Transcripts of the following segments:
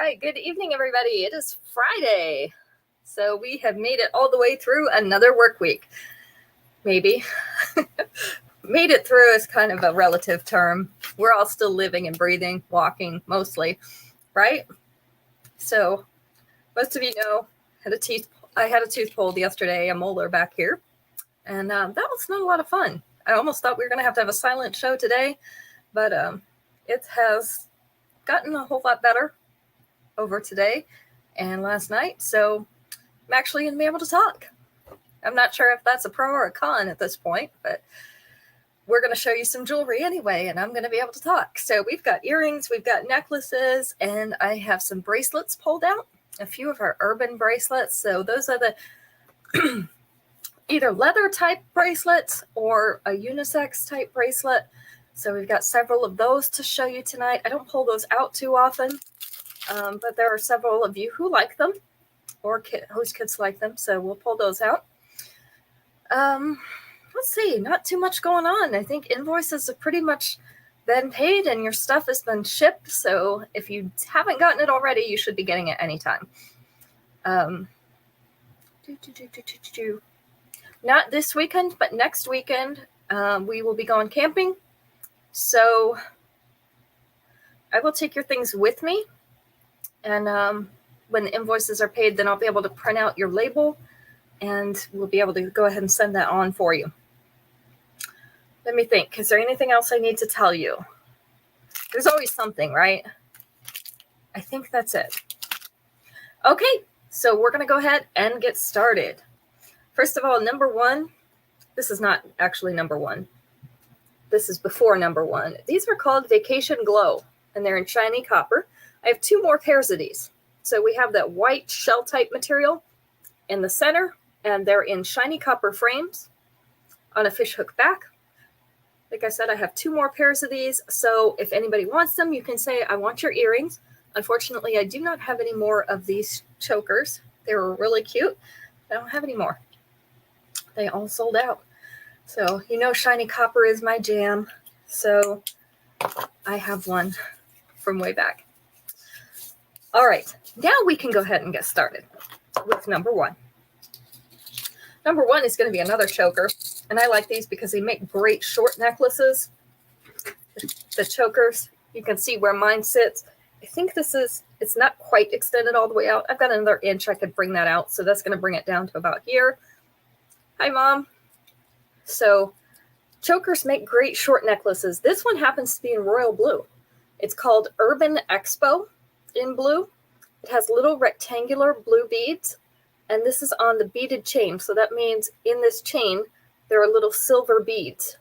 right, good evening, everybody. It is Friday, so we have made it all the way through another work week. Maybe. Made it through is kind of a relative term. We're all still living and breathing, walking mostly, right? So most of you know, I had a tooth pulled yesterday, a molar back here, and that was not a lot of fun. I almost thought we were going to have a silent show today, but it has gotten a whole lot better over today and last night, so I'm actually going to be able to talk. I'm not sure if that's a pro or a con at this point, but we're going to show you some jewelry anyway, and I'm going to be able to talk. So we've got earrings, we've got necklaces, and I have some bracelets pulled out, a few of our urban bracelets. So those are the either leather type bracelets or a unisex type bracelet. So we've got several of those to show you tonight. I don't pull those out too often, but there are several of you who like them or whose kids like them. So we'll pull those out. Let's see, not too much going on. I think invoices have pretty much been paid and your stuff has been shipped. So if you haven't gotten it already, you should be getting it anytime. Not this weekend, but next weekend, we will be going camping. So I will take your things with me. And when the invoices are paid, then I'll be able to print out your label and we'll be able to go ahead and send that on for you. Let me think. Is there anything else I need to tell you? There's always something, right? I think that's it. Okay, so we're going to go ahead and get started. First of all, number one, this is not actually number one. This is before number one. These are called Vacation Glow, and they're in shiny copper. I have two more pairs of these. So we have that white shell type material in the center, and they're in shiny copper frames on a fishhook back. Like I said, I have two more pairs of these. So if anybody wants them, you can say, I want your earrings. Unfortunately, I do not have any more of these chokers. They were really cute. I don't have any more. They all sold out. So, you know, shiny copper is my jam. So I have one from way back. All right, now we can go ahead and get started with number one. Number one is going to be another choker, and I like these because they make great short necklaces. The chokers, you can see where mine sits. I think it's not quite extended all the way out. I've got another inch I could bring that out, so that's going to bring it down to about here. Hi, Mom. So chokers make great short necklaces. This one happens to be in royal blue. It's called Urban Expo in blue. It has little rectangular blue beads. And this is on the beaded chain. So that means in this chain, there are little silver beads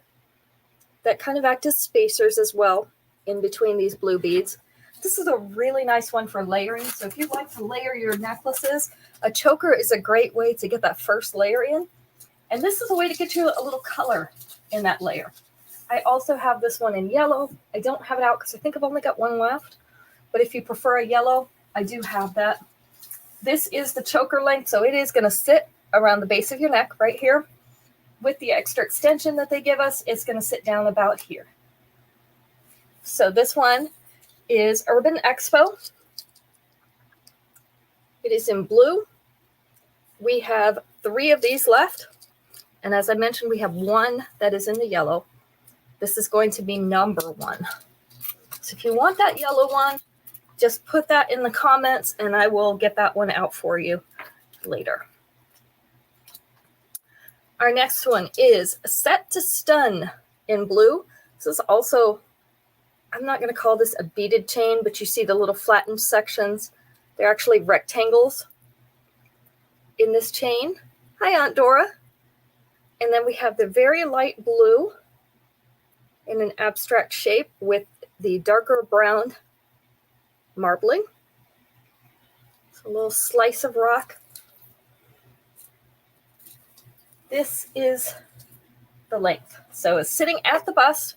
that kind of act as spacers as well in between these blue beads. This is a really nice one for layering. So if you like to layer your necklaces, a choker is a great way to get that first layer in. And this is a way to get you a little color in that layer. I also have this one in yellow. I don't have it out because I think I've only got one left. But if you prefer a yellow, I do have that. This is the choker length, so it is going to sit around the base of your neck right here. With the extra extension that they give us, it's going to sit down about here. So this one is Urban Expo. It is in blue. We have 3 of these left. And as I mentioned, we have one that is in the yellow. This is going to be number 1. So if you want that yellow one, just put that in the comments and I will get that one out for you later. Our next one is Set to Stun in blue. This is also, I'm not going to call this a beaded chain, but you see the little flattened sections. They're actually rectangles in this chain. Hi, Aunt Dora. And then we have the very light blue in an abstract shape with the darker brown marbling. It's a little slice of rock. This is the length. So it's sitting at the bust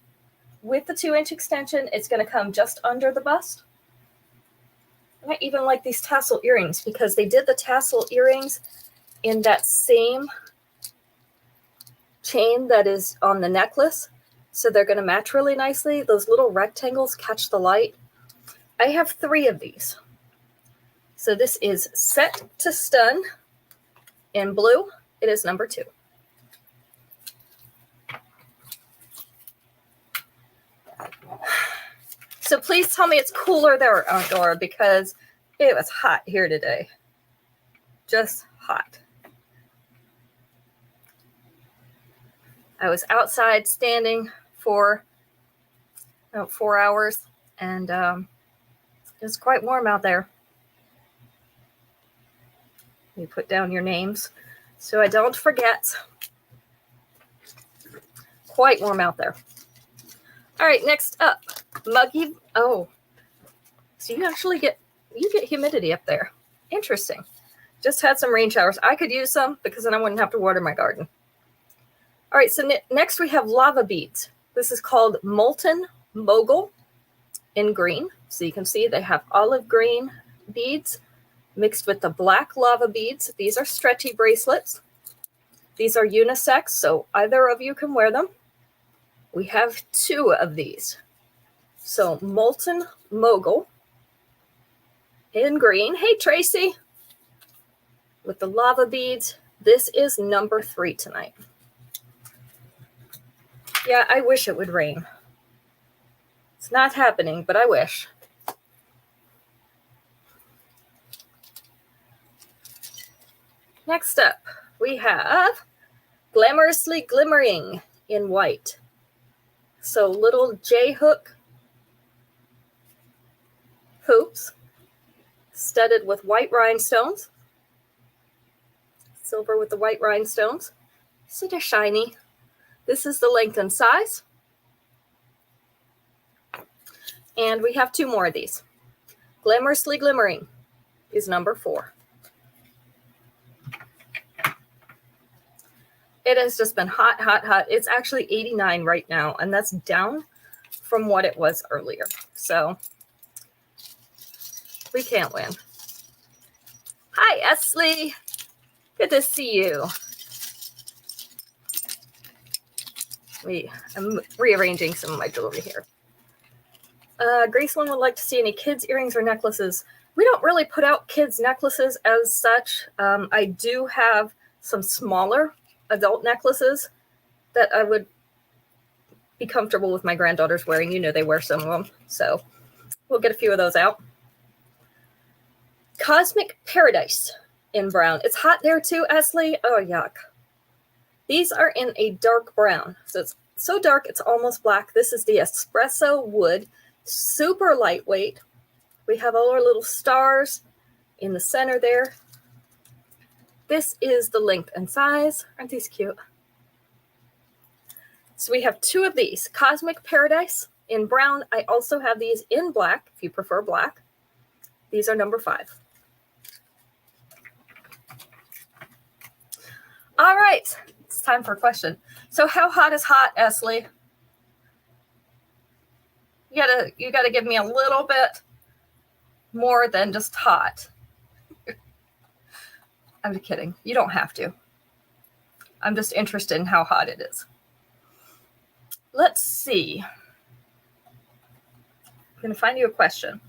with the 2-inch extension. It's going to come just under the bust. And I even like these tassel earrings because they did the tassel earrings in that same chain that is on the necklace. So they're going to match really nicely. Those little rectangles catch the light. I have 3 of these. So this is Set to Stun in blue. It is number 2. So please tell me it's cooler there outdoor because it was hot here today. Just hot. I was outside standing for about 4 hours, and it was quite warm out there. You put down your names so I don't forget. Quite warm out there. All right, next up, Muggy. Oh, so you actually get humidity up there. Interesting. Just had some rain showers. I could use some because then I wouldn't have to water my garden. All right, so next we have lava beads. This is called Molten Mogul in green. So you can see they have olive green beads mixed with the black lava beads. These are stretchy bracelets. These are unisex, so either of you can wear them. We have 2 of these. So Molten Mogul in green. Hey, Tracy. With the lava beads. This is number 3 tonight. Yeah, I wish it would rain. It's not happening, but I wish. Next up, we have Glamorously Glimmering in white. So little J-hook hoops studded with white rhinestones. Silver with the white rhinestones. So they're shiny. This is the length and size. And we have 2 more of these. Glamorously Glimmering is number 4. It has just been hot, hot, hot. It's actually 89 right now, and that's down from what it was earlier. So we can't win. Hi, Esley. Good to see you. I'm rearranging some of my jewelry here. Graceland would like to see any kids' earrings or necklaces. We don't really put out kids' necklaces as such. I do have some smaller adult necklaces that I would be comfortable with my granddaughters wearing. You know, they wear some of them. So we'll get a few of those out. Cosmic Paradise in brown. It's hot there too, Esley. Oh, yuck. These are in a dark brown. So it's so dark, it's almost black. This is the espresso wood. Super lightweight. We have all our little stars in the center there. This is the length and size. Aren't these cute? So we have 2 of these. Cosmic Paradise in brown. I also have these in black, if you prefer black. These are number 5. All right. It's time for a question. So how hot is hot, Esley? You gotta give me a little bit more than just hot. I'm just kidding. You don't have to. I'm just interested in how hot it is. Let's see. I'm going to find you a question.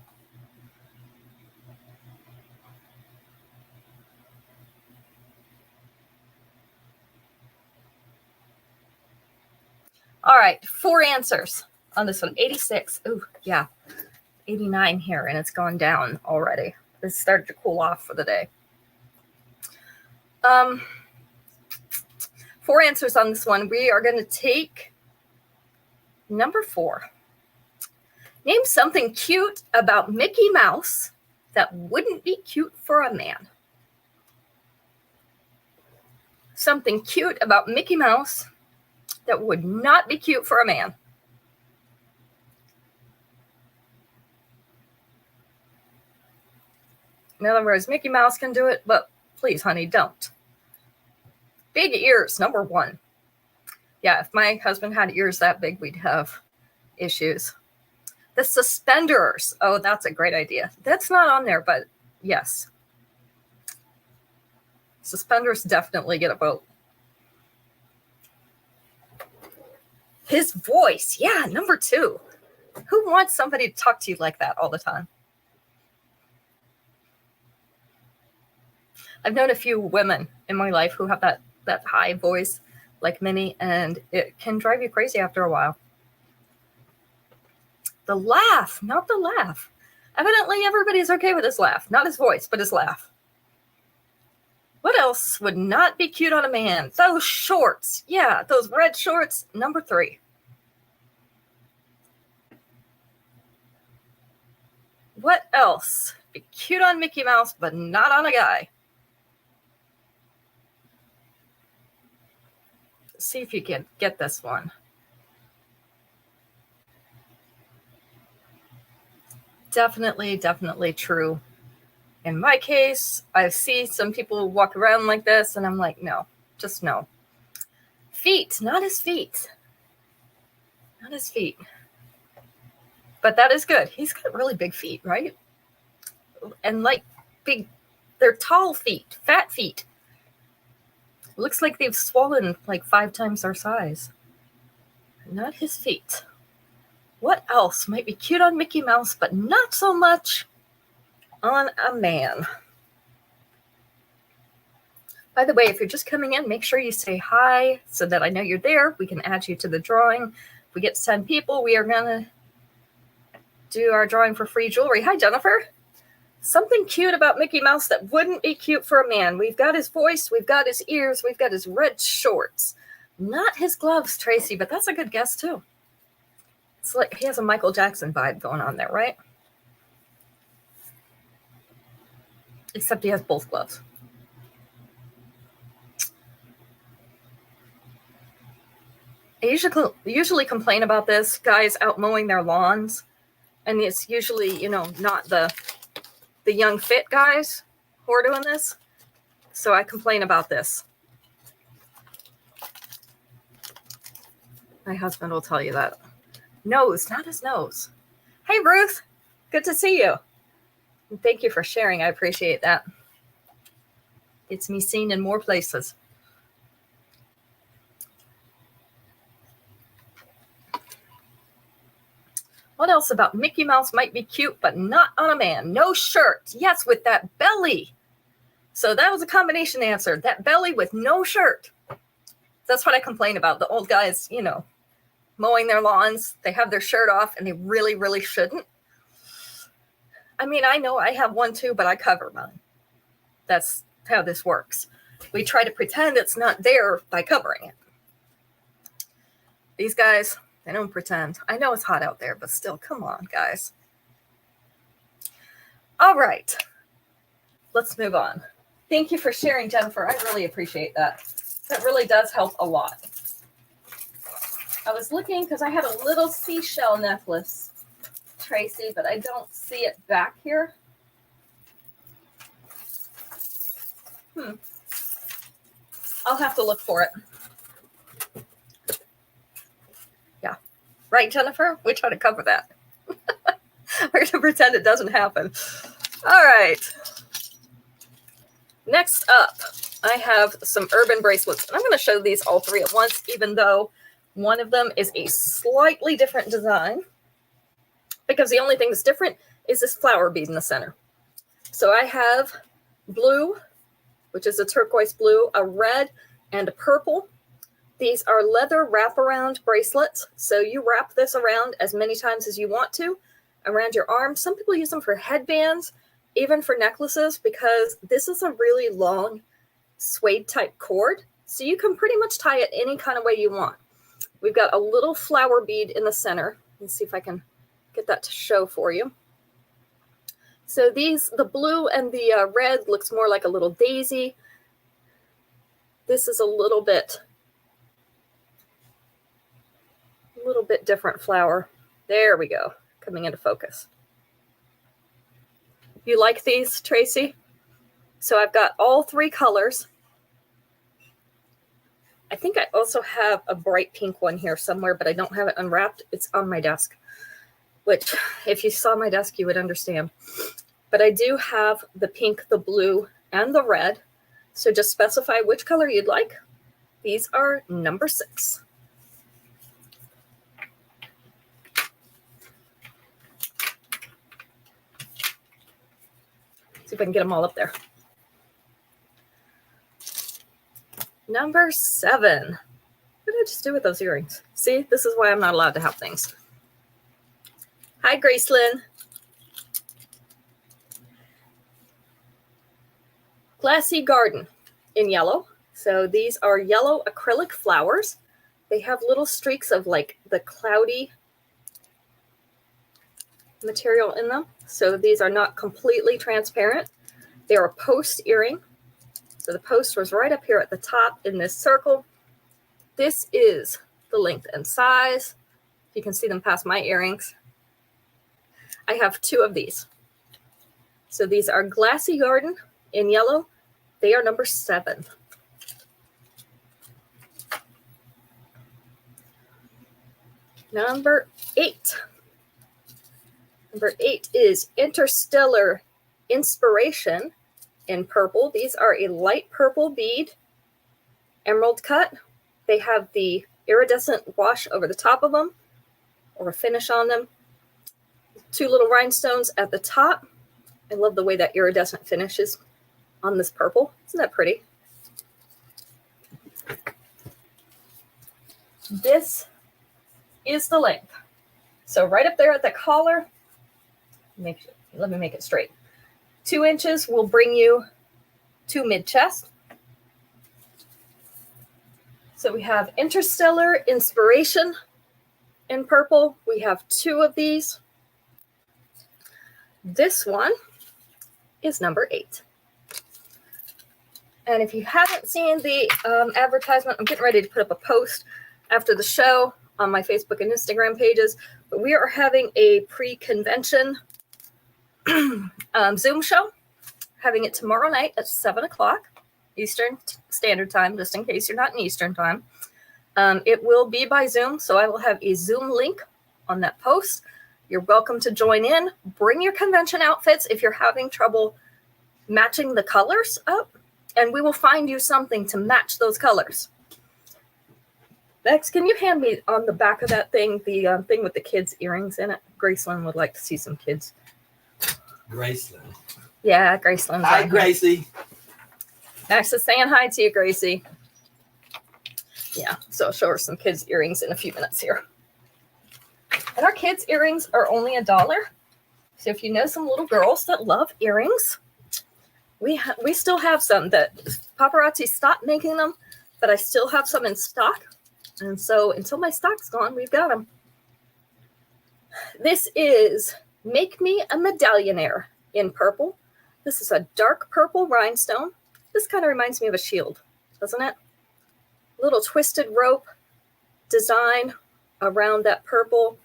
All right, 4 answers on this one. 86. Ooh, yeah. 89 here, and it's gone down already. It's started to cool off for the day. 4 answers on this one. We are going to take number 4. Name something cute about Mickey Mouse that wouldn't be cute for a man. Something cute about Mickey Mouse that would not be cute for a man. In other words, Mickey Mouse can do it, but please, honey, don't. Big ears, number 1. Yeah, if my husband had ears that big, we'd have issues. The suspenders. Oh, that's a great idea. That's not on there, but yes. Suspenders definitely get a vote. His voice. Yeah, number 2. Who wants somebody to talk to you like that all the time? I've known a few women in my life who have that high voice like Minnie, and it can drive you crazy after a while. The laugh, not the laugh. Evidently, everybody's okay with his laugh. Not his voice, but his laugh. What else would not be cute on a man? Those shorts. Yeah, those red shorts. Number 3. What else? Be cute on Mickey Mouse, but not on a guy. Let's see if you can get this one. Definitely true. In my case, I see some people walk around like this, and I'm like, no, just no. Feet, not his feet. Not his feet. But that is good. He's got really big feet, right? And like big, they're tall feet, fat feet. Looks like they've swollen like 5 times their size. Not his feet. What else might be cute on Mickey Mouse, but not so much on a man? By the way, if you're just coming in, make sure you say hi so that I know you're there. We can add you to the drawing. If we get to 10 people, we are going to do our drawing for free jewelry. Hi, Jennifer. Something cute about Mickey Mouse that wouldn't be cute for a man. We've got his voice, we've got his ears, we've got his red shorts. Not his gloves, Tracy, but that's a good guess too. It's like he has a Michael Jackson vibe going on there, right? Except he has both gloves. I usually complain about this, guys out mowing their lawns, and it's usually, you know, not the young fit guys who are doing this. So I complain about this. My husband will tell you that. Nose, not his nose. Hey, Ruth. Good to see you. And thank you for sharing. I appreciate that. It's me seen in more places. What else about Mickey Mouse might be cute, but not on a man? No shirt. Yes, with that belly. So that was a combination answer. That belly with no shirt. That's what I complain about. The old guys, you know, mowing their lawns. They have their shirt off, and they really shouldn't. I mean, I know I have one too, but I cover mine. That's how this works. We try to pretend it's not there by covering it. These guys, they don't pretend. I know it's hot out there, but still, come on, guys. All right. Let's move on. Thank you for sharing, Jennifer. I really appreciate that. That really does help a lot. I was looking because I had a little seashell necklace, Tracy, but I don't see it back here. I'll have to look for it. Yeah. Right, Jennifer? We try to cover that. We're going to pretend it doesn't happen. All right. Next up, I have some urban bracelets. And I'm going to show these all 3 at once, even though one of them is a slightly different design, because the only thing that's different is this flower bead in the center. So I have blue, which is a turquoise blue, a red, and a purple. These are leather wraparound bracelets. So you wrap this around as many times as you want to around your arm. Some people use them for headbands, even for necklaces, because this is a really long suede type cord. So you can pretty much tie it any kind of way you want. We've got a little flower bead in the center. Let's see if I can get that to show for you. So these, the blue and the red looks more like a little daisy. This is a little bit different flower. There we go, coming into focus. You like these, Tracy? So I've got all 3 colors. I think I also have a bright pink one here somewhere, but I don't have it unwrapped. It's on my desk, which if you saw my desk, you would understand. But I do have the pink, the blue, and the red. So just specify which color you'd like. These are number 6. See if I can get them all up there. Number 7. What did I just do with those earrings? See, this is why I'm not allowed to have things. Hi, Gracelyn. Glassy Garden in yellow. So these are yellow acrylic flowers. They have little streaks of like the cloudy material in them. So these are not completely transparent. They're a post earring. So the post was right up here at the top in this circle. This is the length and size. You can see them past my earrings. I have 2 of these. So these are Glassy Garden in yellow. They are number 7. Number 8. Number 8 is Interstellar Inspiration in purple. These are a light purple bead, emerald cut. They have the iridescent wash over the top of them, or a finish on them. 2 little rhinestones at the top. I love the way that iridescent finishes on this purple. Isn't that pretty? This is the length. So right up there at the collar, let me make it straight. 2 inches will bring you to mid-chest. So we have Interstellar Inspiration in purple. We have 2 of these. This one is number 8. And if you haven't seen the advertisement, I'm getting ready to put up a post after the show on my Facebook and Instagram pages. But we are having a pre-convention Zoom show, having it tomorrow night at 7 o'clock Eastern Standard Time, just in case you're not in Eastern Time. It will be by Zoom, so I will have a Zoom link on that post. You're welcome to join in. Bring your convention outfits if you're having trouble matching the colors up, and we will find you something to match those colors. Next, can you hand me on the back of that thing, the thing with the kids' earrings in it? Gracelyn would like to see some kids. Gracelyn. Yeah, Gracelyn. Hi, Gracie. Max is saying hi to you, Gracie. Yeah, so I'll show her some kids' earrings in a few minutes here. And our kids' earrings are only $1. So if you know some little girls that love earrings, we still have some that Paparazzi stopped making them, but I still have some in stock. And so until my stock's gone, we've got them. This is Make Me a Medallionaire in purple. This is a dark purple rhinestone. This kind of reminds me of a shield, doesn't it? Little twisted rope design around that purple,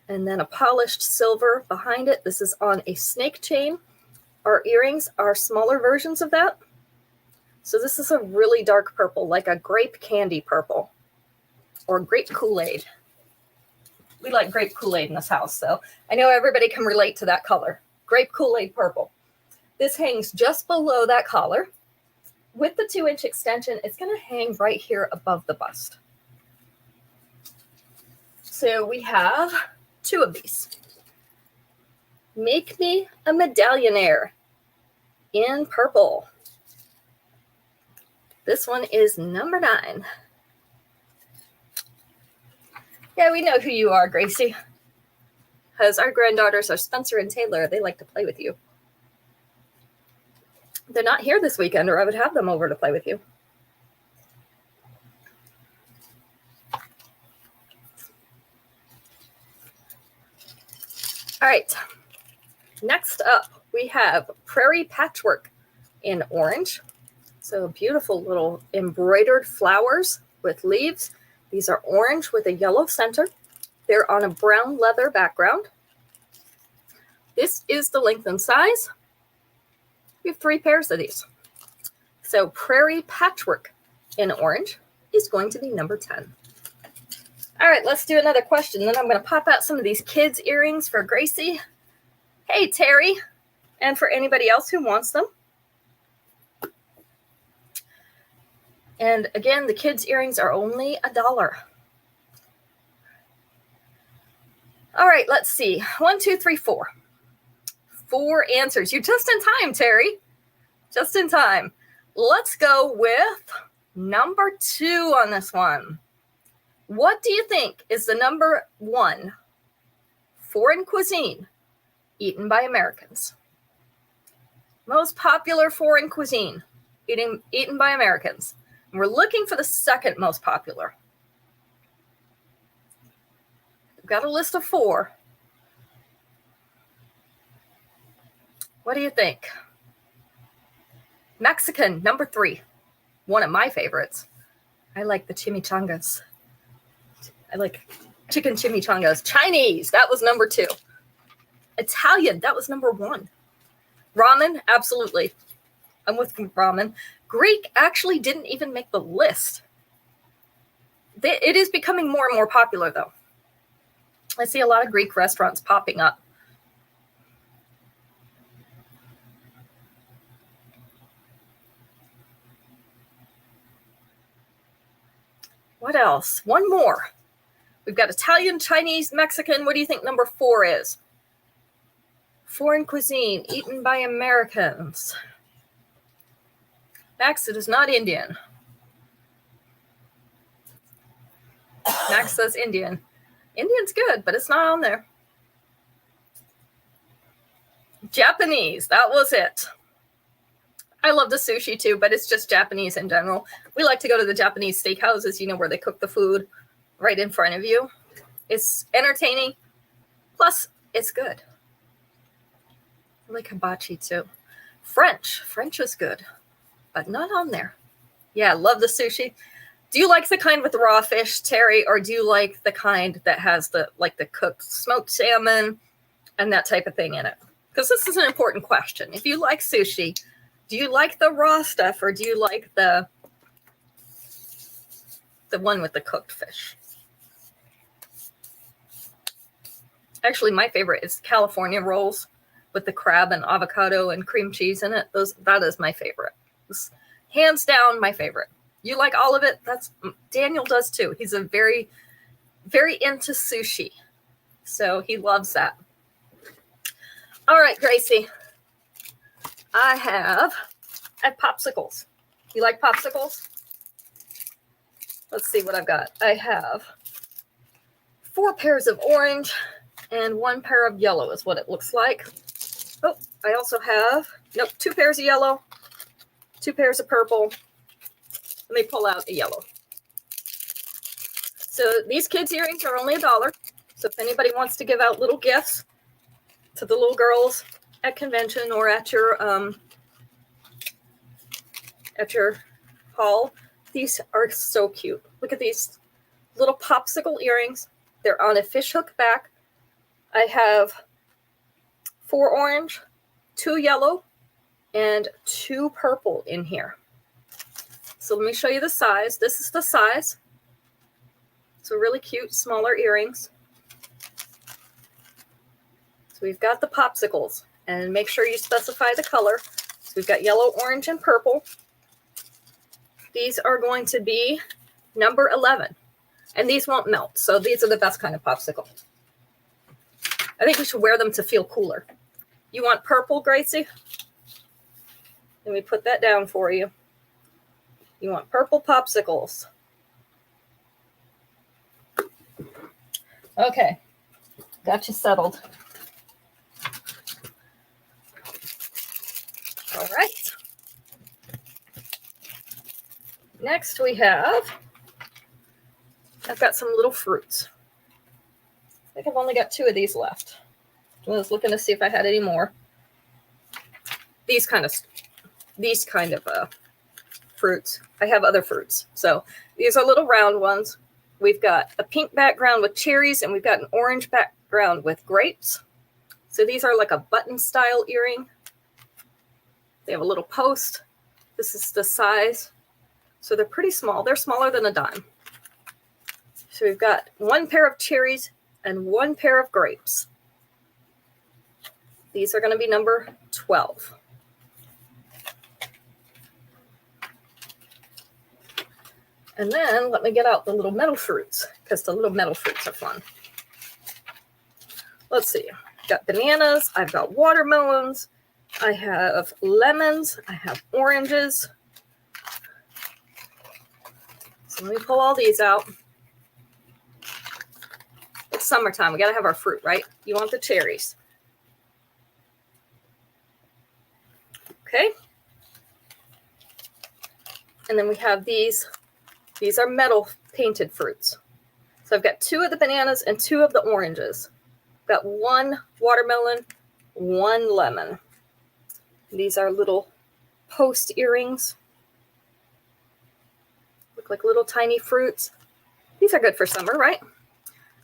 and then a polished silver behind it. This is on a snake chain. Our earrings are smaller versions of that. So this is a really dark purple, like a grape candy purple or grape Kool-Aid. We like grape Kool-Aid in this house, so I know everybody can relate to that color. Grape Kool-Aid purple. This hangs just below that collar. With the 2-inch extension, it's going to hang right here above the bust. So we have 2 of these. Make Me a Medallionaire in purple. This one is number 9. Yeah, we know who you are, Gracie. Because our granddaughters are Spencer and Taylor. They like to play with you. They're not here this weekend, or I would have them over to play with you. All right. Next up, we have Prairie Patchwork in orange. So beautiful little embroidered flowers with leaves. These are orange with a yellow center. They're on a brown leather background. This is the length and size. We have 3 pairs of these. So Prairie Patchwork in orange is going to be number 10. All right, let's do another question. Then I'm going to pop out some of these kids' earrings for Gracie. Hey, Terry. And for anybody else who wants them. And again, the kids' earrings are only $1. All right, let's see. 1, 2, 3, 4. 4 answers. You're just in time, Terry. Just in time. Let's go with Number 2 on this one. What do you think is the number 1 foreign cuisine eaten by Americans? Most popular foreign cuisine eaten by Americans. And we're looking for the second most popular. We've got a list of 4. What do you think? Mexican, number 3. One of my favorites. I like the chimichangas. I like chicken chimichangas. Chinese, that was number 2. Italian, that was number 1. Ramen, absolutely. I'm with ramen. Greek actually didn't even make the list. It is becoming more and more popular, though. I see a lot of Greek restaurants popping up. What else? One more. We've got Italian, Chinese, Mexican. What do you think number 4 is? Foreign cuisine eaten by Americans. Max, it is not Indian. Max says Indian. Indian's good, but it's not on there. Japanese, that was it. I love the sushi too, but it's just Japanese in general. We like to go to the Japanese steakhouses, you know, where they cook the food right in front of you. It's entertaining. Plus, it's good. I like hibachi too. French is good, but not on there. Yeah, love the sushi. Do you like the kind with the raw fish, Terry, or do you like the kind that has the cooked smoked salmon and that type of thing in it? Because this is an important question. If you like sushi, do you like the raw stuff or do you like the one with the cooked fish? Actually, my favorite is California rolls with the crab and avocado and cream cheese in it. That is my favorite. It's hands down my favorite. You like all of it? Daniel does too. He's a very, very into sushi. So he loves that. All right, Gracie. I have popsicles. You like popsicles? Let's see what I've got. I have 4 pairs of orange and 1 pair of yellow is what it looks like. Oh, I also have, 2 pairs of yellow, 2 pairs of purple. Let me pull out a yellow. So these kids' earrings are only $1. So if anybody wants to give out little gifts to the little girls at convention or at your hall, these are so cute. Look at these little popsicle earrings. They're on a fishhook back. I have 4 orange, 2 yellow, and 2 purple in here. So let me show you the size. This is the size. So really cute, smaller earrings. So we've got the popsicles. And make sure you specify the color. So we've got yellow, orange, and purple. These are going to be number 11. And these won't melt. So these are the best kind of popsicle. I think we should wear them to feel cooler. You want purple, Gracie? Let me put that down for you. You want purple popsicles. Okay. Got you settled. All right. Next we have, I've got some little fruits. I think I've only got 2 of these left. I was looking to see if I had any more. These kind of fruits. I have other fruits. So these are little round ones. We've got a pink background with cherries, and we've got an orange background with grapes. So these are like a button style earring. They have a little post. This is the size. So they're pretty small. They're smaller than a dime. So we've got 1 pair of cherries and 1 pair of grapes. These are going to be number 12. And then let me get out the little metal fruits, because the little metal fruits are fun. Let's see. I've got bananas. I've got watermelons. I have lemons. I have oranges. So let me pull all these out. It's summertime. We got to have our fruit, right? You want the cherries. Okay. And then we have these. These are metal painted fruits. So I've got 2 of the bananas and 2 of the oranges. I've got 1 watermelon, 1 lemon. These are little post earrings. Look like little tiny fruits. These are good for summer, right?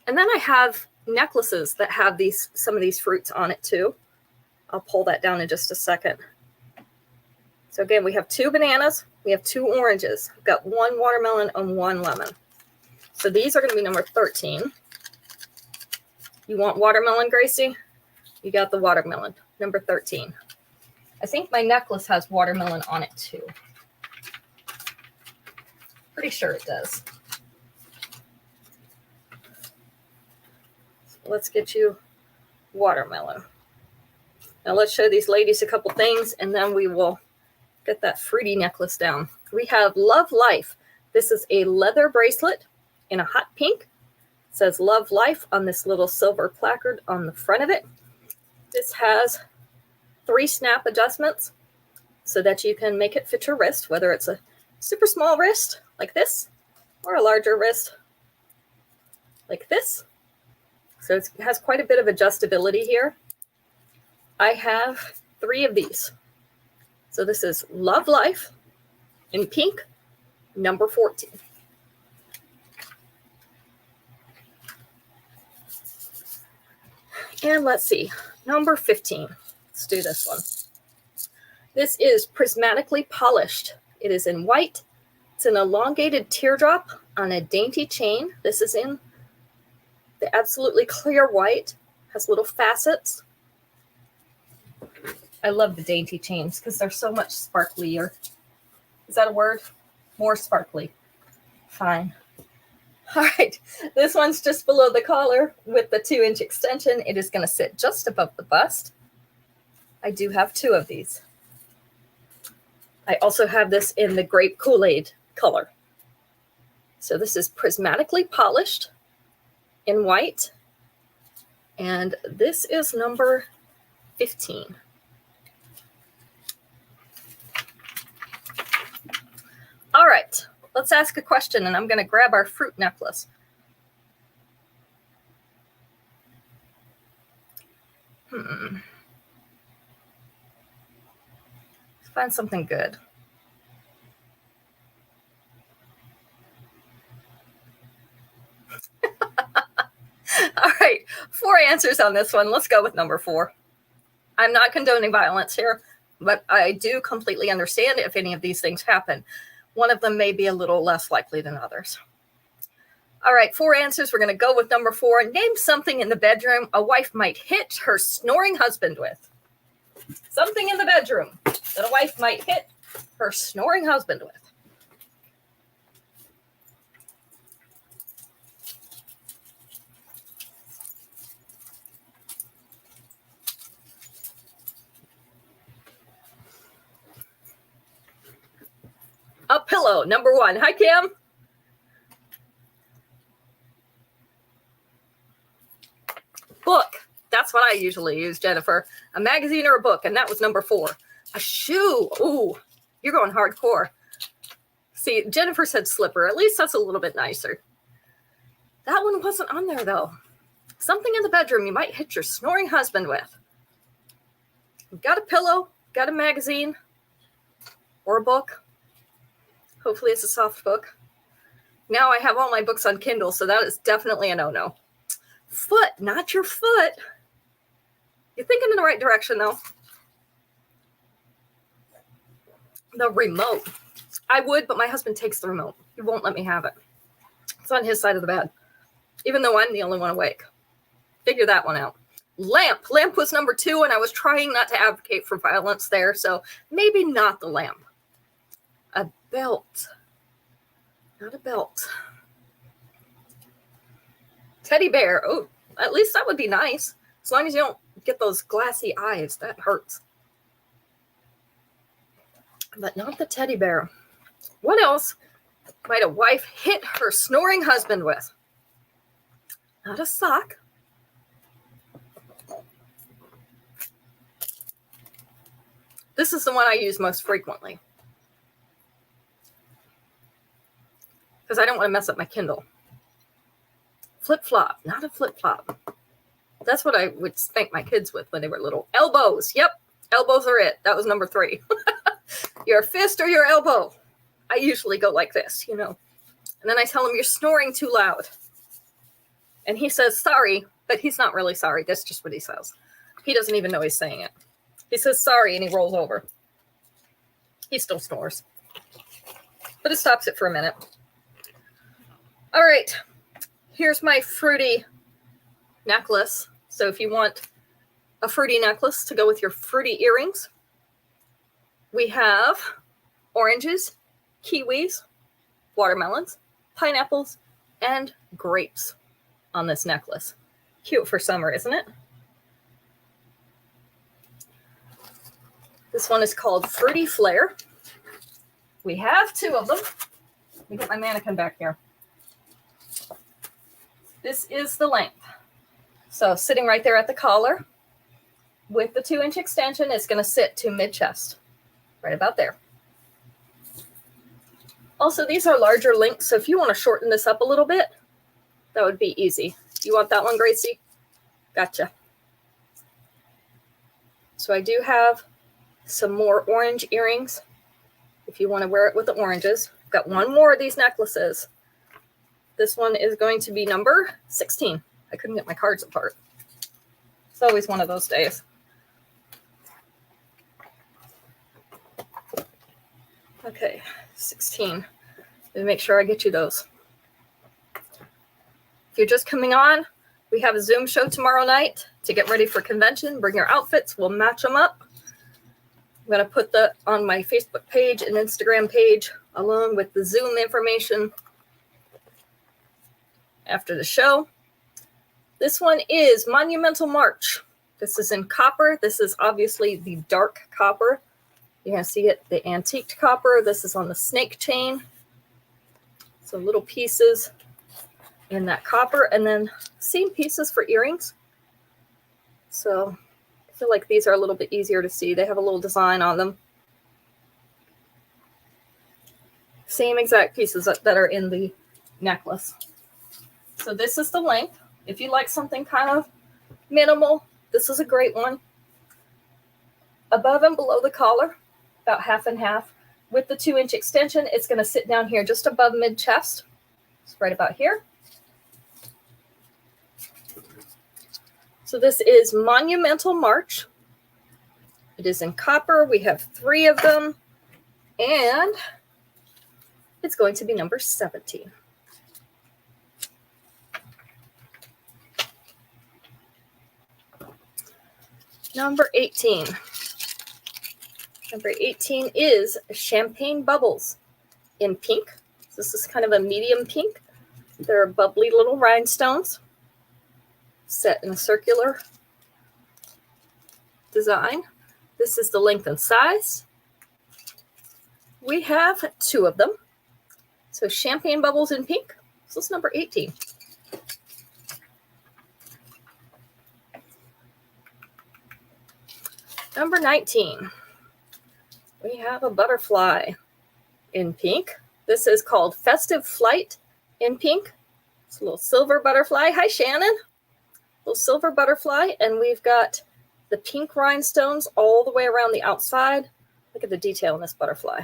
And then I have necklaces that have some of these fruits on it too. I'll pull that down in just a second. So again, we have 2 bananas, we have 2 oranges. I've got 1 watermelon and 1 lemon. So these are going to be number 13. You want watermelon, Gracie? You got the watermelon, number 13. I think my necklace has watermelon on it too. Pretty sure it does. So let's get you watermelon. Now let's show these ladies a couple things and then we will get that fruity necklace down. We have Love Life. This is a leather bracelet in a hot pink. It says Love Life on this little silver placard on the front of it. This has 3 snap adjustments so that you can make it fit your wrist, whether it's a super small wrist like this or a larger wrist like this. So it has quite a bit of adjustability here. I have 3 of these. So this is Love Life in pink, number 14. And let's see, number 15. Let's do this one. This is prismatically polished. It is in white. It's an elongated teardrop on a dainty chain. This is in the absolutely clear white. Has little facets. I love the dainty chains because they're so much sparklier. Is that a word? More sparkly. Fine. All right, this one's just below the collar with the 2-inch extension. It is going to sit just above the bust. I do have 2 of these. I also have this in the grape Kool-Aid color. So this is prismatically polished in white. And this is number 15. All right. Let's ask a question, and I'm going to grab our fruit necklace. Let's find something good. All right, 4 answers on this one. Let's go with number 4. I'm not condoning violence here, but I do completely understand if any of these things happen. One of them may be a little less likely than others. All right, 4 answers. We're going to go with number 4. Name something in the bedroom a wife might hit her snoring husband with. Something in the bedroom that a wife might hit her snoring husband with. A pillow, number 1. Hi, Kim. Book. That's what I usually use, Jennifer. A magazine or a book, and that was number 4. A shoe. Ooh, you're going hardcore. See, Jennifer said slipper. At least that's a little bit nicer. That one wasn't on there, though. Something in the bedroom you might hit your snoring husband with. You've got a pillow, got a magazine, or a book. Hopefully it's a soft book. Now I have all my books on Kindle, so that is definitely a no-no. Foot, not your foot. You're thinking in the right direction, though. The remote. I would, but my husband takes the remote. He won't let me have it. It's on his side of the bed, even though I'm the only one awake. Figure that one out. Lamp. Lamp was number 2, and I was trying not to advocate for violence there, so maybe not the lamp. A belt. Not a belt. Teddy bear. Oh, at least that would be nice. As long as you don't get those glassy eyes. That hurts. But not the teddy bear. What else might a wife hit her snoring husband with? Not a sock. This is the one I use most frequently because I don't want to mess up my Kindle. Flip-flop, not a flip-flop. That's what I would spank my kids with when they were little. Elbows. Yep, elbows are it. That was number 3. Your fist or your elbow. I usually go like this, you know. And then I tell him, you're snoring too loud. And he says, sorry, but he's not really sorry. That's just what he says. He doesn't even know he's saying it. He says sorry, and he rolls over. He still snores. But it stops it for a minute. All right. Here's my fruity necklace. So if you want a fruity necklace to go with your fruity earrings, we have oranges, kiwis, watermelons, pineapples, and grapes on this necklace. Cute for summer, isn't it? This one is called Fruity Flare. We have 2 of them. Let me get my mannequin back here. This is the length. So sitting right there at the collar with the 2-inch extension, it's going to sit to mid-chest, right about there. Also, these are larger links, so if you want to shorten this up a little bit, that would be easy. You want that one, Gracie? Gotcha. So I do have some more orange earrings if you want to wear it with the oranges. I've got 1 more of these necklaces. This one is going to be number 16. I couldn't get my cards apart. It's always one of those days. Okay, 16. Let me make sure I get you those. If you're just coming on, we have a Zoom show tomorrow night to get ready for convention. Bring your outfits. We'll match them up. I'm going to put that on my Facebook page and Instagram page along with the Zoom information after the show. This one is Monumental March. This is in copper. This is obviously the dark copper. You're going to see it, the antiqued copper. This is on the snake chain. So little pieces in that copper, and then seam pieces for earrings. So I feel like these are a little bit easier to see. They have a little design on them. Same exact pieces that are in the necklace. So this is the length. If you like something kind of minimal, this is a great one. Above and below the collar, about half and half. With the 2-inch extension, it's going to sit down here just above mid-chest. It's right about here. So this is Monumental March. It is in copper. We have 3 of them. And it's going to be number 17. Number 18. Number 18 is Champagne Bubbles in pink. This is kind of a medium pink. They're bubbly little rhinestones set in a circular design. This is the length and size. We have 2 of them. So Champagne Bubbles in pink. This is number 18. Number 19. We have a butterfly in pink. This is called Festive Flight in pink. It's a little silver butterfly. Hi, Shannon. Little silver butterfly. And we've got the pink rhinestones all the way around the outside. Look at the detail in this butterfly.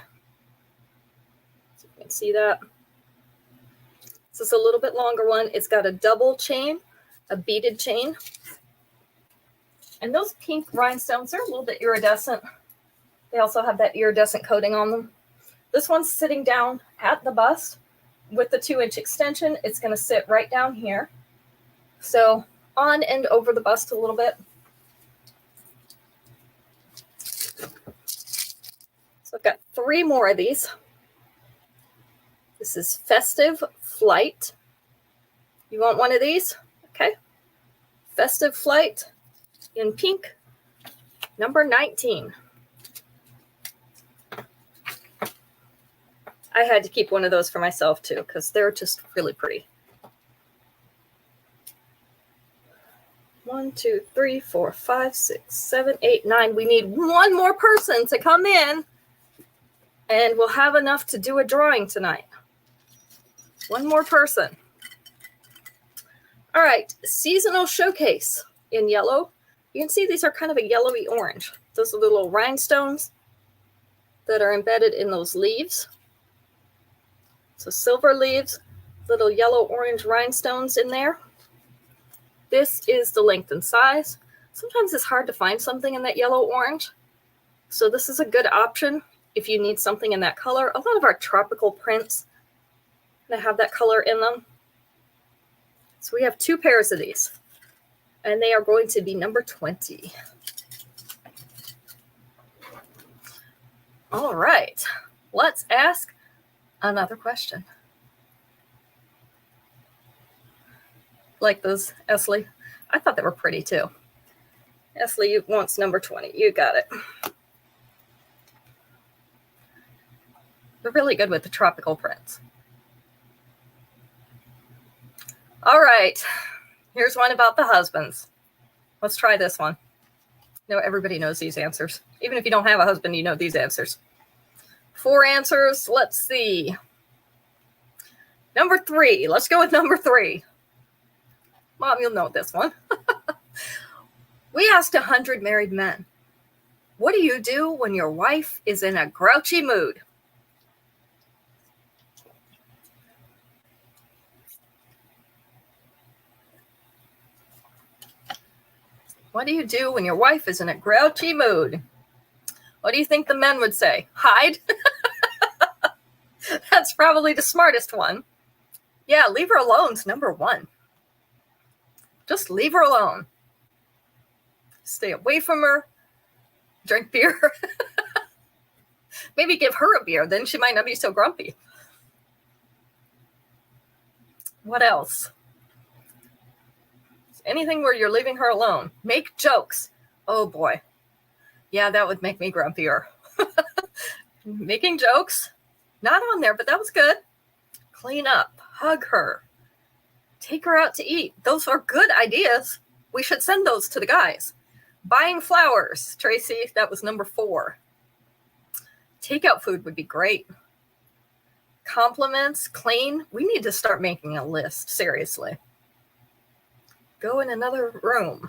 So you can see that. This is a little bit longer one. It's got a double chain, a beaded chain. And those pink rhinestones are a little bit iridescent. They also have that iridescent coating on them. This one's sitting down at the bust with the 2-inch extension. It's going to sit right down here. So on and over the bust a little bit. So I've got 3 more of these. This is Festive Flight. You want one of these? Okay. Festive Flight in pink, number 19. I had to keep one of those for myself too, because they're just really pretty. 1, 2, 3, 4, 5, 6, 7, 8, 9. We need one more person to come in, and we'll have enough to do a drawing tonight. One more person. All right, seasonal showcase in yellow. You can see these are kind of a yellowy orange. Those are the little rhinestones that are embedded in those leaves. So silver leaves, little yellow-orange rhinestones in there. This is the length and size. Sometimes it's hard to find something in that yellow-orange. So this is a good option if you need something in that color. A lot of our tropical prints that have that color in them. So we have 2 pairs of these, and they are going to be number 20. All right, let's ask another question. Like those, Esley? I thought they were pretty too. Esley wants number 20. You got it. They're really good with the tropical prints. All right, here's one about the husbands. Let's try this one. No, everybody knows these answers. Even if you don't have a husband, you know these answers. 4 answers. Let's see. Number 3. Let's go with number 3. Mom, you'll know this one. We asked 100 married men, what do you do when your wife is in a grouchy mood? What do you do when your wife is in a grouchy mood? What do you think the men would say? Hide? That's probably the smartest one. Yeah, leave her alone's number 1. Just leave her alone. Stay away from her. Drink beer. Maybe give her a beer. Then she might not be so grumpy. What else? Anything where you're leaving her alone. Make jokes. Oh, boy. Yeah, that would make me grumpier. Making jokes. Not on there, but that was good. Clean up. Hug her. Take her out to eat. Those are good ideas. We should send those to the guys. Buying flowers. Tracy, that was number 4. Takeout food would be great. Compliments. Clean. We need to start making a list. Seriously. Go in another room.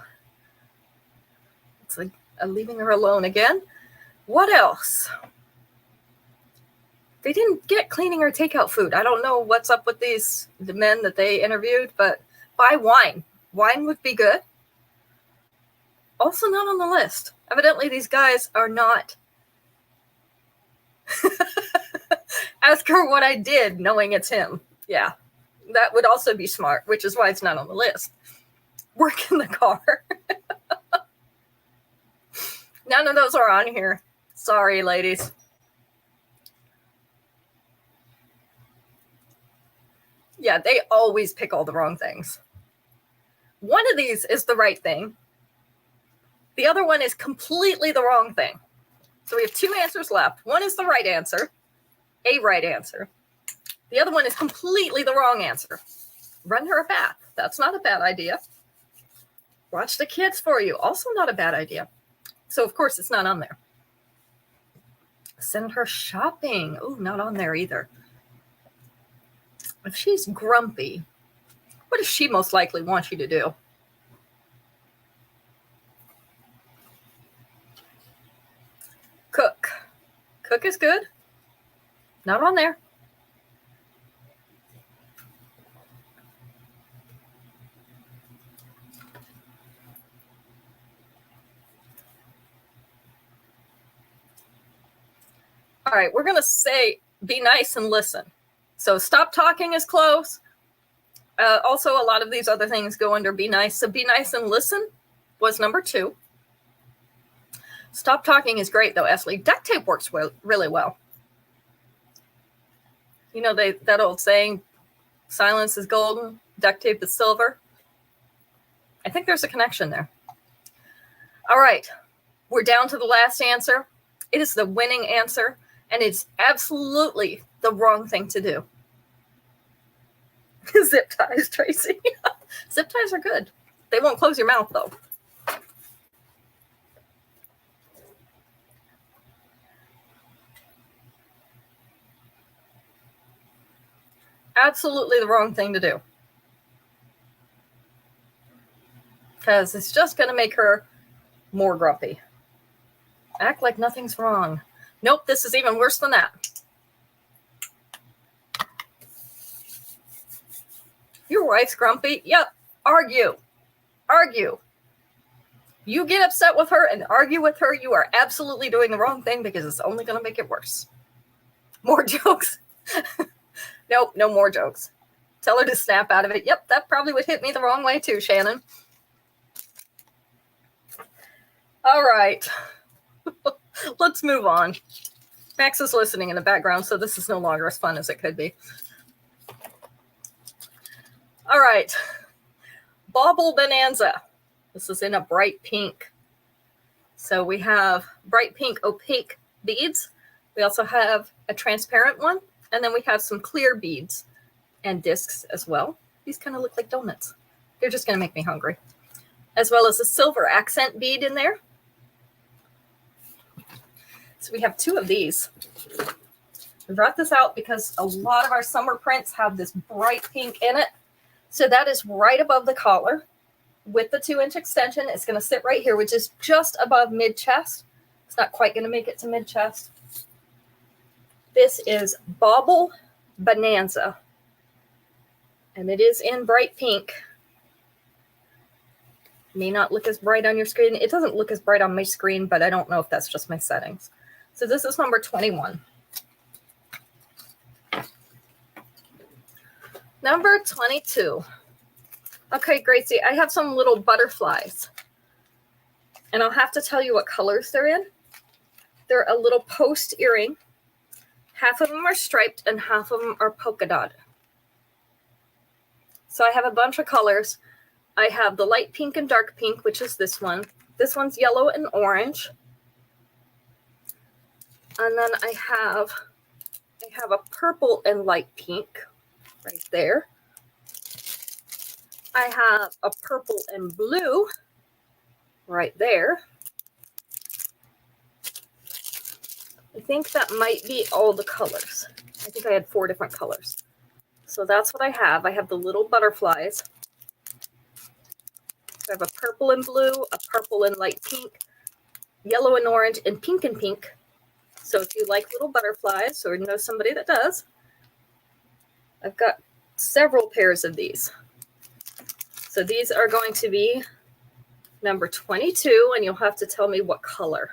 It's like leaving her alone again. What else? They didn't get cleaning or takeout food. I don't know what's up with the men that they interviewed, but buy wine. Wine would be good. Also not on the list. Evidently, these guys are not. Ask her what I did, knowing it's him. Yeah, that would also be smart, which is why it's not on the list. Work in the car. None of those are on here. Sorry, ladies. Yeah, they always pick all the wrong things. One of these is the right thing. The other one is completely the wrong thing. So we have 2 answers left. One is the right answer, a right answer. The other one is completely the wrong answer. Run her a bath. That's not a bad idea. Watch the kids for you. Also not a bad idea. So, of course, it's not on there. Send her shopping. Oh, not on there either. If she's grumpy, what does she most likely want you to do? Cook. Cook is good. Not on there. All right, we're going to say be nice and listen. So stop talking is close. Also, a lot of these other things go under be nice. So be nice and listen was number 2. Stop talking is great, though, Esley. Duct tape works really well. You know that old saying, silence is golden, duct tape is silver. I think there's a connection there. All right, we're down to the last answer. It is the winning answer. And it's absolutely the wrong thing to do. Zip ties, Tracy. Zip ties are good. They won't close your mouth, though. Absolutely the wrong thing to do. Because it's just going to make her more grumpy. Act like nothing's wrong. Nope, this is even worse than that. Your wife's grumpy? Yep, argue. Argue. You get upset with her and argue with her, you are absolutely doing the wrong thing because it's only going to make it worse. More jokes? Nope, no more jokes. Tell her to snap out of it. Yep, that probably would hit me the wrong way too, Shannon. All right. Let's move on. Max is listening in the background, so this is no longer as fun as it could be. All right. Bauble Bonanza. This is in a bright pink. So we have bright pink opaque beads. We also have a transparent one. And then we have some clear beads and discs as well. These kind of look like donuts. They're just going to make me hungry. As well as a silver accent bead in there. So we have two of these. We brought this out because a lot of our summer prints have this bright pink in it. So that is right above the collar with the 2-inch extension. It's going to sit right here, which is just above mid-chest. It's not quite going to make it to mid-chest. This is Bauble Bonanza, and it is in bright pink. May not look as bright on your screen. It doesn't look as bright on my screen, but I don't know if that's just my settings. So this is number 21. Number 22. Okay, Gracie, I have some little butterflies, and I'll have to tell you what colors they're in. They're a little post earring. Half of them are striped and half of them are polka dot. So I have a bunch of colors. I have the light pink and dark pink, which is this one. This one's yellow and orange. And then I have a purple and light pink right there. I have a purple and blue right there. I think that might be all the colors. I think I had 4 different colors. So that's what I have. I have the little butterflies. I have a purple and blue, a purple and light pink, yellow and orange, and pink. So if you like little butterflies or know somebody that does, I've got several pairs of these. So these are going to be number 22, and you'll have to tell me what color.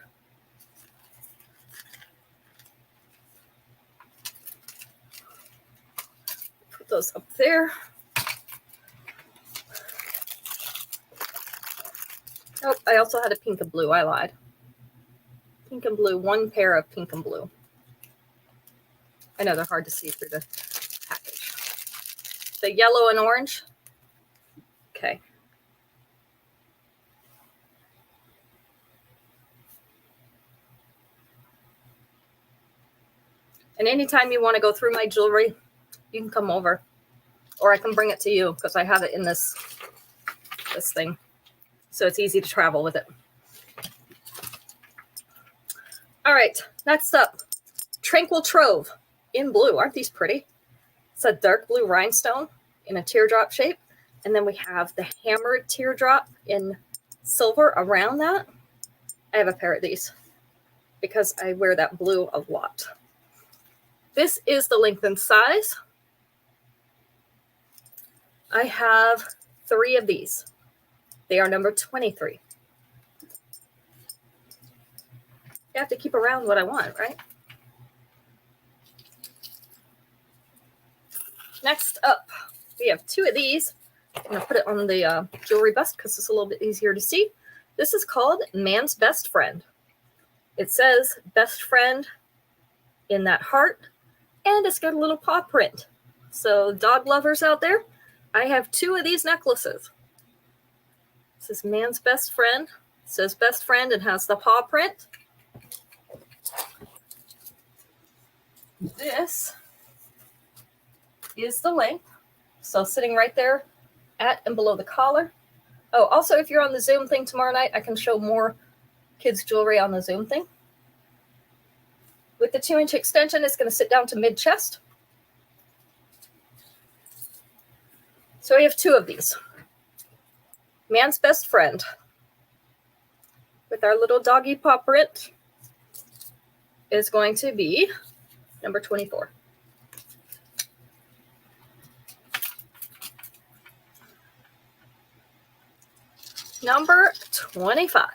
Put those up there. Oh, I also had a pink and blue. I lied. Pink and blue, 1 pair of pink and blue. I know they're hard to see through the package. The yellow and orange. Okay. And anytime you want to go through my jewelry, you can come over. Or I can bring it to you because I have it in this thing. So it's easy to travel with it. All right, next up, Tranquil Trove in blue. Aren't these pretty? It's a dark blue rhinestone in a teardrop shape. And then we have the hammered teardrop in silver around that. I have a pair of these because I wear that blue a lot. This is the length and size. I have 3 of these. They are number 23. You have to keep around what I want, right? Next up, we have 2 of these. I'm going to put it on the jewelry bust because it's a little bit easier to see. This is called Man's Best Friend. It says best friend in that heart, and it's got a little paw print. So dog lovers out there, I have 2 of these necklaces. This is Man's Best Friend. It says best friend and has the paw print. This is the length. So sitting right there at and below the collar. Oh, also, if you're on the Zoom thing tomorrow night, I can show more kids' jewelry on the Zoom thing. With the 2-inch extension, it's going to sit down to mid-chest. So we have 2 of these. Man's Best Friend with our little doggy paw print is going to be number 24. Number 25.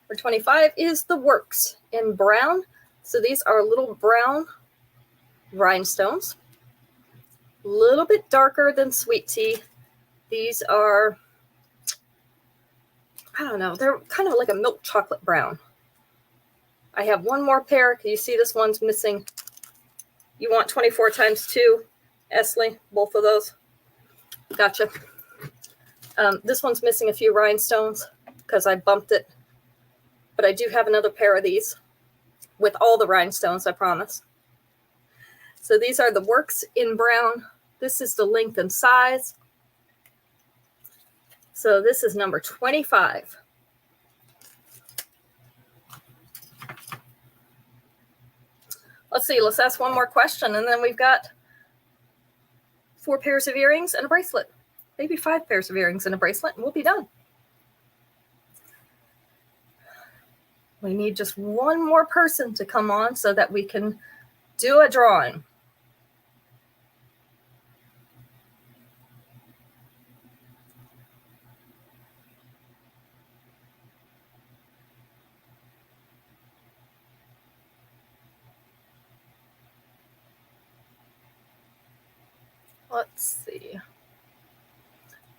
Number 25 is the Works in brown. So these are little brown rhinestones. A little bit darker than Sweet Tea. These are, I don't know, they're kind of like a milk chocolate brown. I have one more pair. Can you see this one's missing? You want 24 times 2, Esley, both of those? Gotcha. This one's missing a few rhinestones because I bumped it. But I do have another pair of these with all the rhinestones, I promise. So these are the Works in brown. This is the length and size. So this is number 25. Let's see, let's ask one more question, and then we've got 4 pairs of earrings and a bracelet. Maybe 5 pairs of earrings and a bracelet, and we'll be done. We need just one more person to come on so that we can do a drawing. Let's see.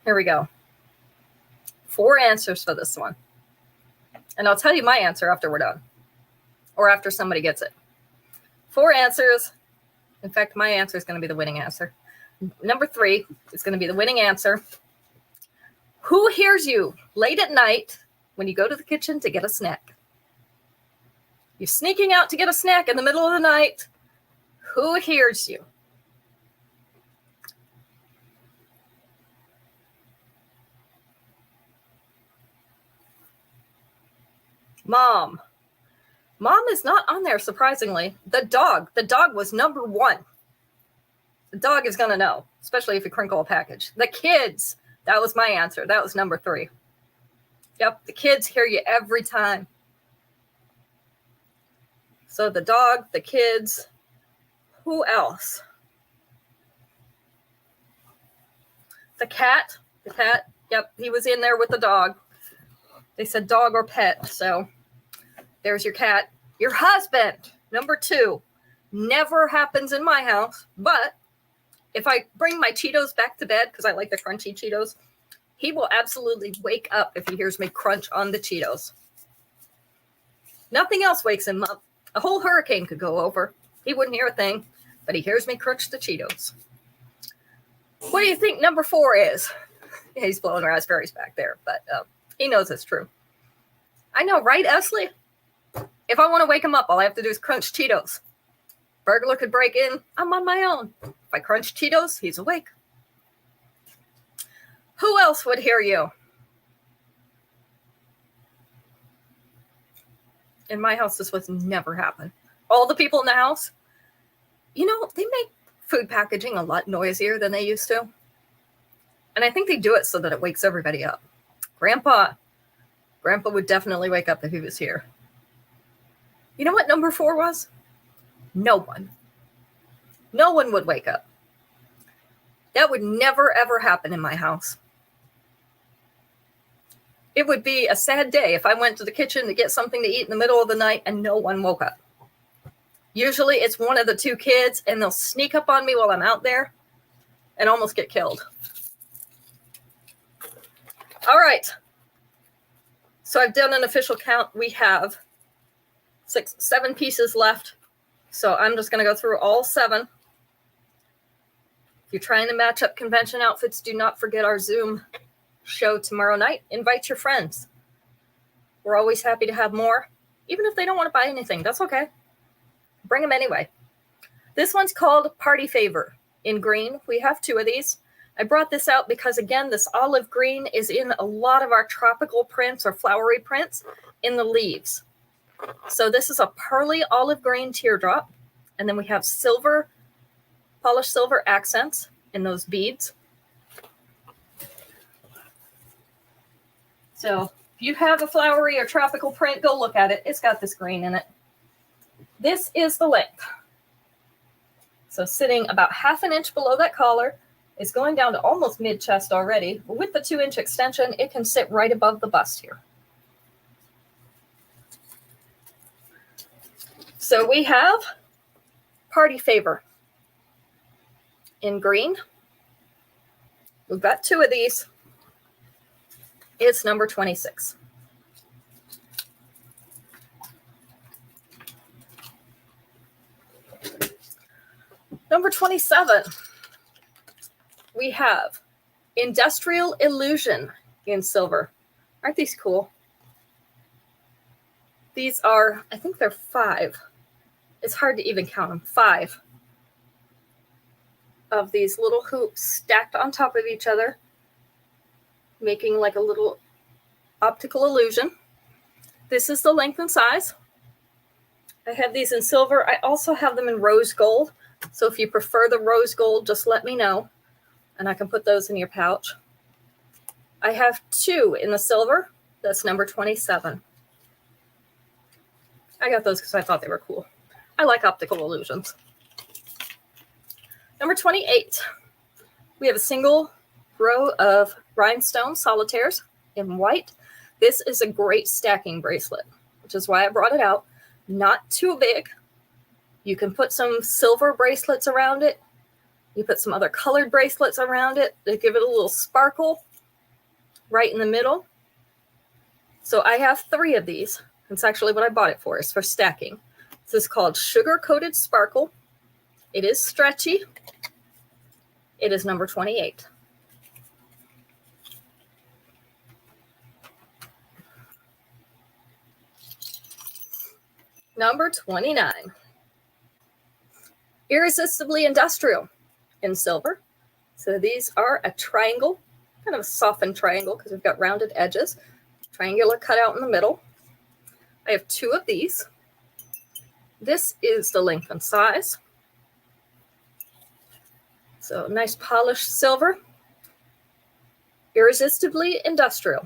Here we go. 4 answers for this one. And I'll tell you my answer after we're done. Or after somebody gets it. 4 answers. In fact, my answer is going to be the winning answer. Number 3 is going to be the winning answer. Who hears you late at night when you go to the kitchen to get a snack? You're sneaking out to get a snack in the middle of the night. Who hears you? Mom. Mom is not on there, surprisingly. The dog was number 1. The dog is going to know, especially if you crinkle a package. The kids, that was my answer. That was number 3. Yep, the kids hear you every time. So the dog, the kids, who else? The cat, yep, he was in there with the dog. They said dog or pet, so there's your cat. Your husband, number 2, never happens in my house, but if I bring my Cheetos back to bed, because I like the crunchy Cheetos, he will absolutely wake up if he hears me crunch on the Cheetos. Nothing else wakes him up. A whole hurricane could go over. He wouldn't hear a thing, but he hears me crunch the Cheetos. What do you think number 4 is? Yeah, he's blowing raspberries back there, but he knows it's true. I know, right, Esley? If I want to wake him up, all I have to do is crunch Cheetos. Burglar could break in. I'm on my own. If I crunch Cheetos, he's awake. Who else would hear you? In my house, this would never happen. All the people in the house, you know, they make food packaging a lot noisier than they used to. And I think they do it so that it wakes everybody up. Grandpa would definitely wake up if he was here. You know what number 4 was? No one. No one would wake up. That would never, ever happen in my house. It would be a sad day if I went to the kitchen to get something to eat in the middle of the night and no one woke up. Usually it's one of the 2 kids, and they'll sneak up on me while I'm out there and almost get killed. All right. So I've done an official count. We have 7 pieces left. So I'm just going to go through all 7. If you're trying to match up convention outfits, do not forget our Zoom show tomorrow night. Invite your friends. We're always happy to have more. Even if they don't want to buy anything, that's okay. bring them anyway. This one's called Party Favor in green. We have 2 of these. I brought this out because, again, this olive green is in a lot of our tropical prints or flowery prints in the leaves. So this is a pearly olive green teardrop. And then we have silver, polished silver accents in those beads. So if you have a flowery or tropical print, go look at it. It's got this green in it. This is the length. So sitting about 1/2 inch below that collar. It's going down to almost mid-chest already. But with the 2-inch extension, it can sit right above the bust here. So we have Party Favor in green. We've got 2 of these. It's number 26. Number 27. We have Industrial Illusion in silver. Aren't these cool? These are, I think they're 5. It's hard to even count them. 5 of these little hoops stacked on top of each other, making like a little optical illusion. This is the length and size. I have these in silver. I also have them in rose gold. So if you prefer the rose gold, just let me know. And I can put those in your pouch. I have 2 in the silver. That's number 27. I got those because I thought they were cool. I like optical illusions. Number 28. We have a single row of rhinestone solitaires in white. This is a great stacking bracelet, which is why I brought it out. Not too big. You can put some silver bracelets around it. You put some other colored bracelets around it. They give it a little sparkle right in the middle. So I have 3 of these. That's actually what I bought it for, is for stacking. This is called Sugar Coated Sparkle. It is stretchy. It is number 28. Number 29. Irresistibly Industrial in silver. So these are a triangle, kind of a softened triangle because we've got rounded edges. Triangular cutout in the middle. I have 2 of these. This is the length and size. So nice polished silver. Irresistibly Industrial,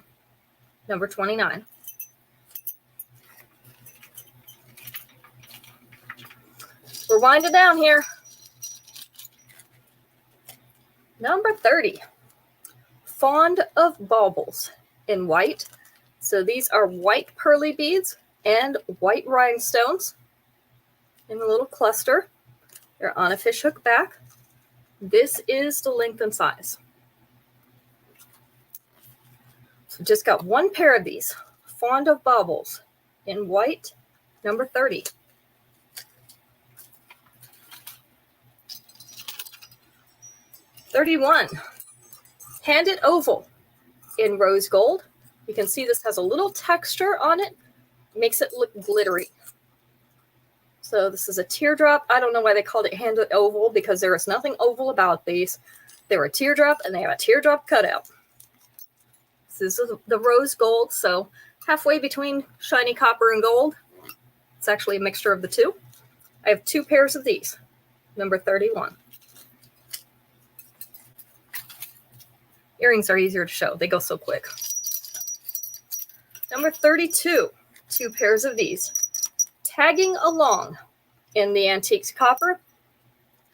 number 29. We're winding down here. Number 30. Fond of Baubles in white. So these are white pearly beads and white rhinestones in a little cluster. They're on a fishhook back. This is the length and size. So just got 1 pair of these. Fond of Baubles in white, number 30. $31. Handed Oval in rose gold. You can see this has a little texture on it. Makes it look glittery. So this is a teardrop. I don't know why they called it handed oval because there is nothing oval about these. They're a teardrop and they have a teardrop cutout. This is the rose gold, so halfway between shiny copper and gold. It's actually a mixture of the 2. I have 2 pairs of these, number 31. Earrings are easier to show. They go so quick. Number 32, 2 pairs of these. Tagging Along in the antiques copper.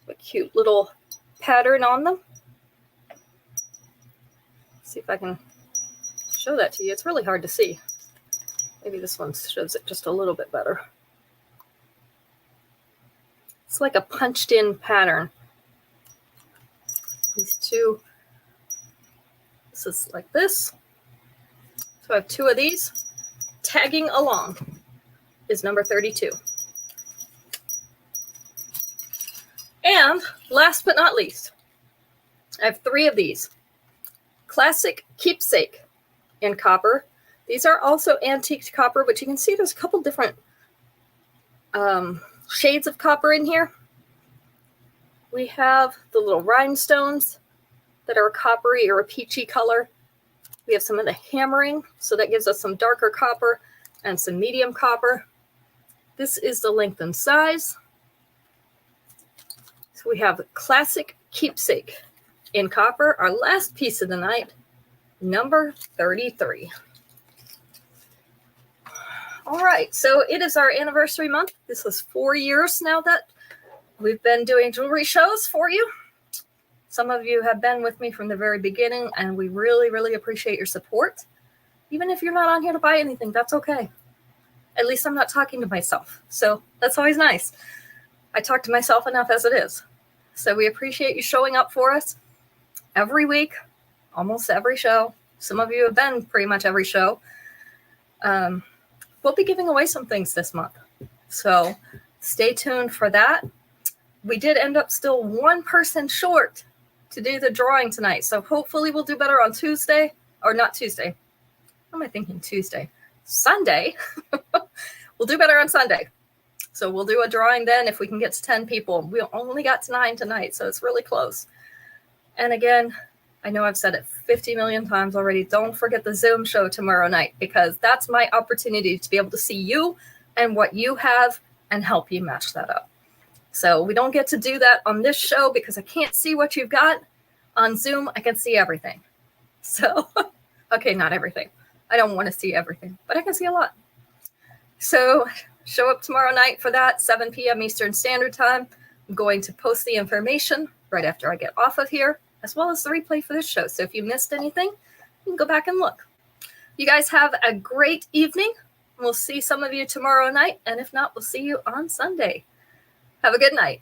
A cute little pattern on them. See if I can show that to you. It's really hard to see. Maybe this one shows it just a little bit better. It's like a punched in pattern. These 2, this is like this. So I have 2 of these. Tagging Along is number 32. And last but not least, I have 3 of these. Classic Keepsake in copper. These are also antiqued copper, but you can see there's a couple different shades of copper in here. We have the little rhinestones that are a coppery or a peachy color. We have some of the hammering, so that gives us some darker copper and some medium copper. This is the length and size. So we have classic keepsake in copper, our last piece of the night, number 33. All right, so it is our anniversary month. This is 4 years now that we've been doing jewelry shows for you. Some of you have been with me from the very beginning, and we really, really appreciate your support. Even if you're not on here to buy anything, that's okay. At least I'm not talking to myself, so that's always nice. I talk to myself enough as it is. So we appreciate you showing up for us every week, almost every show. Some of you have been pretty much every show. We'll be giving away some things this month, so stay tuned for that. We did end up still one person short to do the drawing tonight, so hopefully we'll do better on Tuesday, or not Tuesday. What am I thinking? Tuesday. Sunday. We'll do better on Sunday. So we'll do a drawing then if we can get to 10 people. We only got to 9 tonight, so it's really close. And again, I know I've said it 50 million times already. Don't forget the Zoom show tomorrow night, because that's my opportunity to be able to see you and what you have and help you match that up. So we don't get to do that on this show because I can't see what you've got. On Zoom, I can see everything. So, okay, not everything. I don't want to see everything, but I can see a lot. So show up tomorrow night for that, 7 p.m. Eastern Standard Time. I'm going to post the information right after I get off of here, as well as the replay for this show. So if you missed anything, you can go back and look. You guys have a great evening. We'll see some of you tomorrow night, and if not, we'll see you on Sunday. Have a good night.